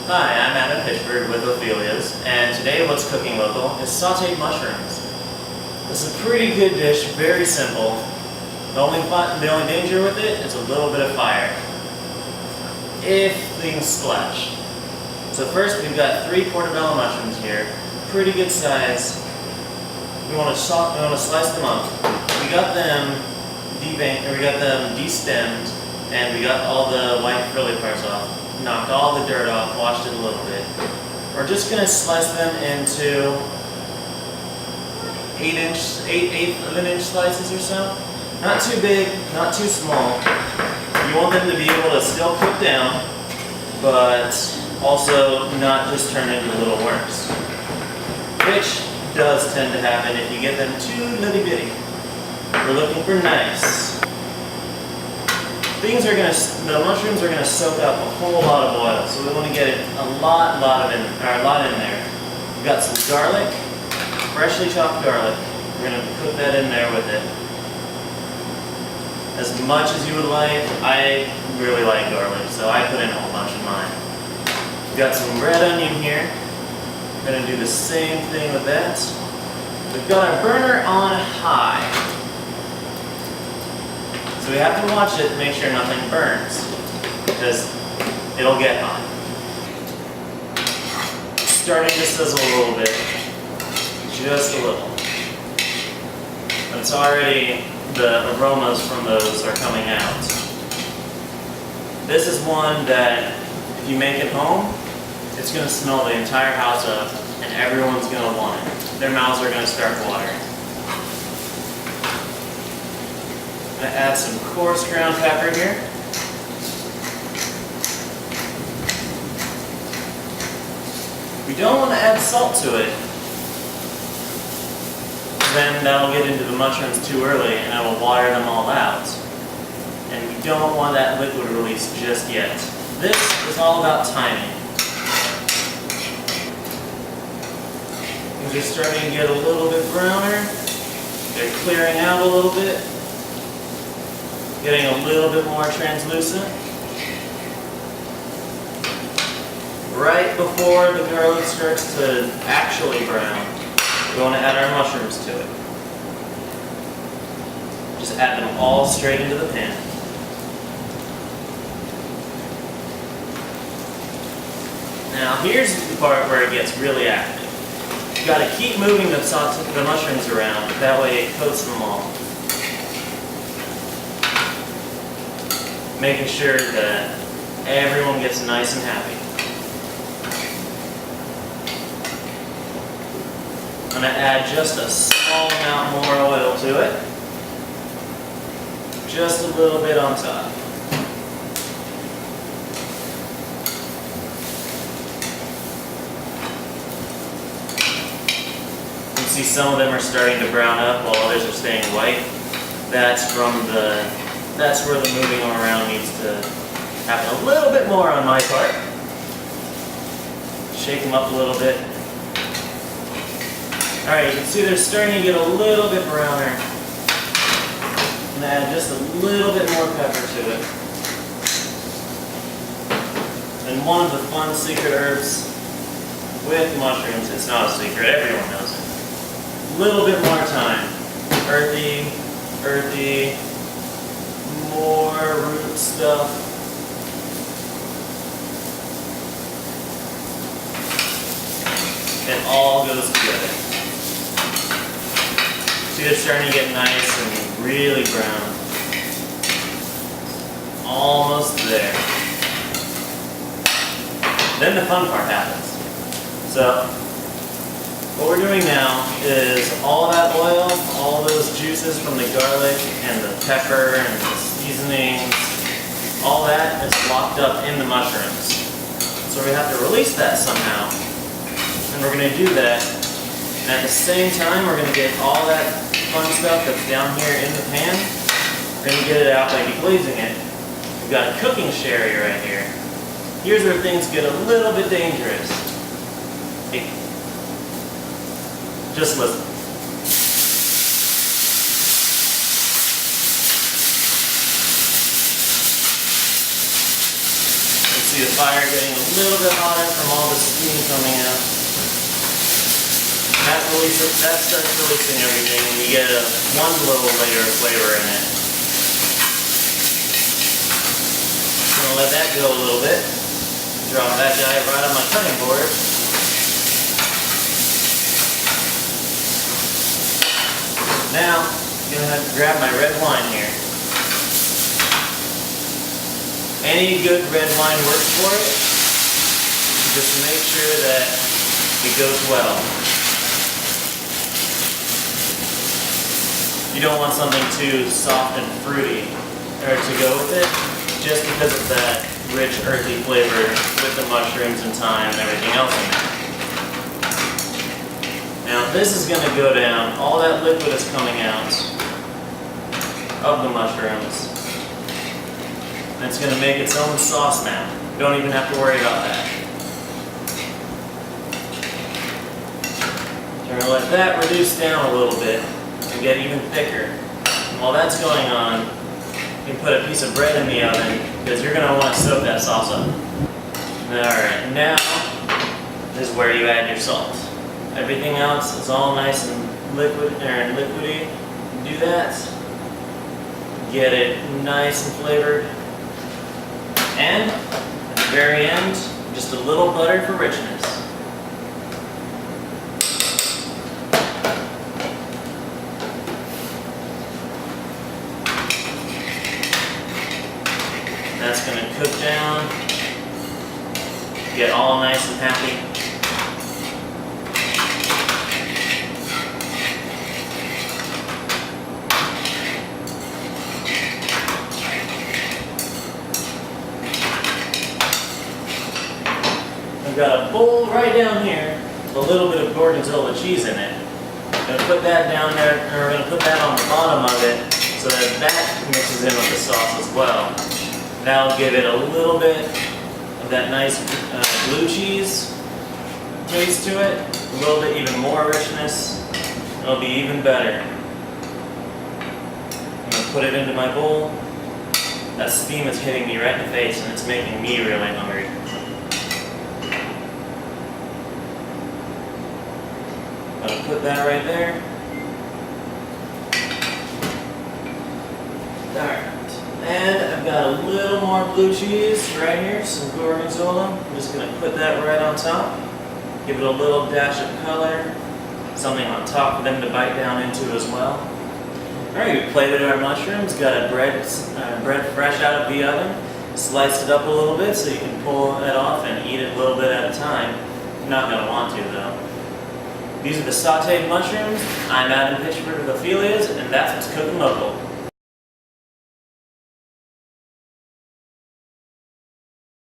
Hi, I'm Adam Pitchford with Ophelia's, and today what's cooking local is sauteed mushrooms. This is a pretty good dish, very simple. The only danger with it is a little bit of fire, if things splash. So first we've got 3 portobello mushrooms here, pretty good size. We want to slice them up. We got them destemmed, and we got all the white frilly parts off. Knocked all the dirt off, washed it a little bit. We're just going to slice them into 1/8 of an inch slices or so. Not too big, not too small. You want them to be able to still cook down, but also not just turn into little worms, which does tend to happen if you get them too litty bitty. We're looking for nice. The mushrooms are gonna soak up a whole lot of oil, so we want to get it a lot in there. We've got some garlic, freshly chopped garlic. We're gonna put that in there with it. As much as you would like. I really like garlic, so I put in a whole bunch of mine. We've got some red onion here. We're gonna do the same thing with that. We've got our burner on high. So we have to watch it to make sure nothing burns, because it'll get hot. It's starting to sizzle a little bit, just a little. But it's already, the aromas from those are coming out. This is one that, if you make it home, it's going to smell the entire house up, and everyone's going to want it. Their mouths are going to start watering. I'm going to add some coarse ground pepper here. We don't want to add salt to it. Then that'll get into the mushrooms too early and it will water them all out. And we don't want that liquid release just yet. This is all about timing. Things are starting to get a little bit browner. They're clearing out a little bit. Getting a little bit more translucent. Right before the garlic starts to actually brown, we want to add our mushrooms to it. Just add them all straight into the pan. Now here's the part where it gets really active. You've got to keep moving the mushrooms around, that way it coats them all. Making sure that everyone gets nice and happy. I'm going to add just a small amount more oil to it. Just a little bit on top. You can see some of them are starting to brown up while others are staying white. That's where the moving around needs to happen a little bit more on my part. Shake them up a little bit. Alright, you can see they're starting to get a little bit browner. I'm going to add just a little bit more pepper to it. And one of the fun secret herbs with mushrooms, it's not a secret, everyone knows it. A little bit more thyme. Earthy, more root stuff. It all goes together. See, they're starting to get nice and really brown. Almost there. Then the fun part happens. So, what we're doing now is all that oil, all those juices from the garlic and the pepper and the seasonings, all that is locked up in the mushrooms. So we have to release that somehow. And we're going to do that. And at the same time, we're going to get all that fun stuff that's down here in the pan. We're going to get it out by deglazing it. We've got a cooking sherry right here. Here's where things get a little bit dangerous. Hey, just listen. See the fire getting a little bit hotter from all the steam coming out. That starts releasing everything, and you get one little layer of flavor in it. I'm gonna let that go a little bit. Drop that guy right on my cutting board. Now, I'm gonna have to grab my red wine here. Any good red wine works for it. Just make sure that it goes well. You don't want something too soft and fruity or to go with it, just because of that rich earthy flavor with the mushrooms and thyme and everything else in there. Now this is going to go down, all that liquid is coming out of the mushrooms. And it's going to make its own sauce now. You don't even have to worry about that. We're going to let that reduce down a little bit and get even thicker. And while that's going on, you can put a piece of bread in the oven because you're going to want to soak that sauce up. Alright, now is where you add your salt. Everything else is all nice and liquidy. Do that. Get it nice and flavored. And at the very end, just a little butter for richness. That's going to cook down, get all nice and happy. I've got a bowl right down here with a little bit of gorgonzola cheese in it. I'm going to put that down there, and we're going to put that on the bottom of it so that that mixes in with the sauce as well. That'll give it a little bit of that nice blue cheese taste to it, a little bit even more richness. It'll be even better. I'm going to put it into my bowl. That steam is hitting me right in the face and it's making me really hungry. I'm going to put that right there. Alright. And I've got a little more blue cheese right here, some gorgonzola. I'm just going to put that right on top. Give it a little dash of color. Something on top for them to bite down into as well. Alright, we plated our mushrooms, got a bread fresh out of the oven. Sliced it up a little bit so you can pull it off and eat it a little bit at a time. You're not going to want to though. These are the sauteed mushrooms. I'm Adam Pitchford with Ophelia's, and that's what's cooking local.